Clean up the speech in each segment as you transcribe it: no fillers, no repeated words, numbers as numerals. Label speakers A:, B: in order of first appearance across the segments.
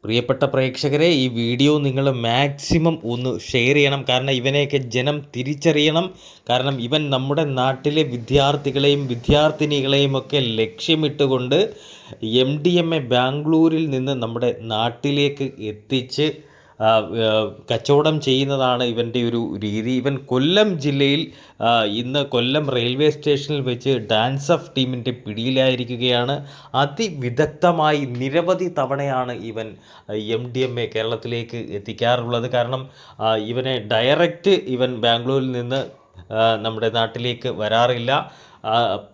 A: പ്രിയപ്പെട്ട പ്രേക്ഷകരെ, ഈ വീഡിയോ നിങ്ങൾ മാക്സിമം ഒന്ന് ഷെയർ ചെയ്യണം. കാരണം ഇവനെയൊക്കെ ജനം തിരിച്ചറിയണം. കാരണം ഇവൻ നമ്മുടെ നാട്ടിലെ വിദ്യാർത്ഥികളെയും വിദ്യാർത്ഥിനികളെയും ഒക്കെ ലക്ഷ്യമിട്ടുകൊണ്ട് MDMA ബാംഗ്ലൂരിൽ നിന്ന് നമ്മുടെ നാട്ടിലേക്ക് എത്തിച്ച് കച്ചവടം ചെയ്യുന്നതാണ് ഇവൻ്റെ ഒരു രീതി. ഇവൻ കൊല്ലം ജില്ലയിൽ ഇന്ന് കൊല്ലം റെയിൽവേ സ്റ്റേഷനിൽ വെച്ച് ഡാൻസ് ഓഫ് ടീമിൻ്റെ പിടിയിലായിരിക്കുകയാണ്. അതിവിദഗ്ധമായി നിരവധി തവണയാണ് ഇവൻ MDMA കേരളത്തിലേക്ക് എത്തിക്കാറുള്ളത്. കാരണം ഇവനെ ഡയറക്റ്റ് ഇവൻ ബാംഗ്ലൂരിൽ നിന്ന് നമ്മുടെ നാട്ടിലേക്ക് വരാറില്ല.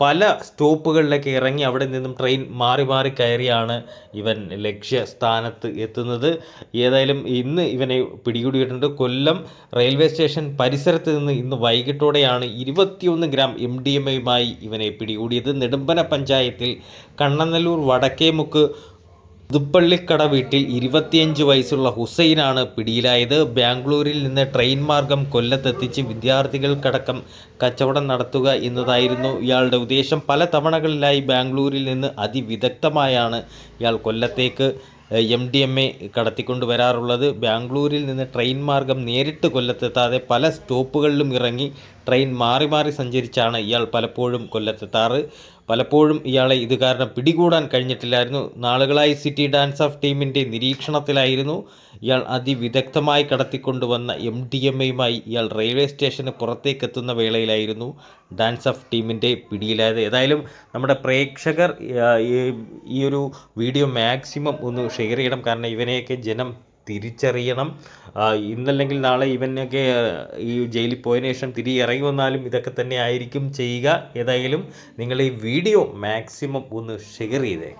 A: പല സ്റ്റോപ്പുകളിലൊക്കെ ഇറങ്ങി അവിടെ നിന്നും ട്രെയിൻ മാറി മാറി കയറിയാണ് ഇവൻ ലക്ഷ്യസ്ഥാനത്ത് എത്തുന്നത്. ഏതായാലും ഇന്ന് ഇവനെ പിടികൂടിയിട്ടുണ്ട്. കൊല്ലം റെയിൽവേ സ്റ്റേഷൻ പരിസരത്ത് നിന്ന് ഇന്ന് വൈകിട്ടോടെയാണ് 21 ഗ്രാം MDMAയുമായി ഇവനെ പിടികൂടിയത്. നെടുമ്പന പഞ്ചായത്തിൽ കണ്ണനല്ലൂർ വടക്കേമുക്ക് പുതുപ്പള്ളിക്കട വീട്ടിൽ 25 വയസ്സുള്ള ഹുസൈനാണ് പിടിയിലായത്. ബാംഗ്ലൂരിൽ നിന്ന് ട്രെയിൻ മാർഗം കൊല്ലത്തെത്തിച്ച് വിദ്യാർത്ഥികൾക്കടക്കം കച്ചവടം നടത്തുക എന്നതായിരുന്നു ഇയാളുടെ ഉദ്ദേശം. പല തവണകളിലായി ബാംഗ്ലൂരിൽ നിന്ന് അതിവിദഗ്ധമായാണ് ഇയാൾ കൊല്ലത്തേക്ക് MDMA കടത്തിക്കൊണ്ട് വരാറുള്ളത്. ബാംഗ്ലൂരിൽ നിന്ന് ട്രെയിൻ മാർഗം നേരിട്ട് കൊല്ലത്തെത്താതെ പല സ്റ്റോപ്പുകളിലും ഇറങ്ങി ട്രെയിൻ മാറി മാറി സഞ്ചരിച്ചാണ് ഇയാൾ പലപ്പോഴും കൊല്ലത്തെത്താറ്. പലപ്പോഴും ഇയാളെ ഇത് കാരണം പിടികൂടാൻ കഴിഞ്ഞിട്ടില്ലായിരുന്നു. നാളുകളായി സിറ്റി ഡാൻസ് ഓഫ് ടീമിൻ്റെ നിരീക്ഷണത്തിലായിരുന്നു ഇയാൾ. അതിവിദഗ്ധമായി കടത്തിക്കൊണ്ടുവന്ന MDMAയുമായി ഇയാൾ റെയിൽവേ സ്റ്റേഷന് പുറത്തേക്ക് എത്തുന്ന വേളയിലായിരുന്നു ഡാൻസ് ഓഫ് ടീമിൻ്റെ പിടിയിലായത്. ഏതായാലും നമ്മുടെ പ്രേക്ഷകർ ഈ ഒരു വീഡിയോ മാക്സിമം ഒന്ന് ഷെയർ ചെയ്യണം. കാരണം ഇവനെയൊക്കെ ജനം തിരിച്ചറിയണം. ഇന്നല്ലെങ്കിൽ നാളെ ഇവനൊക്കെ ഈ ജയിലിൽ പോയതിനു ശേഷം തിരികെ ഇറങ്ങി വന്നാലും ഇതൊക്കെ തന്നെ ആയിരിക്കും ചെയ്യുക. ഏതായാലും നിങ്ങൾ ഈ വീഡിയോ മാക്സിമം ഒന്ന് ഷെയർ ചെയ്തേ.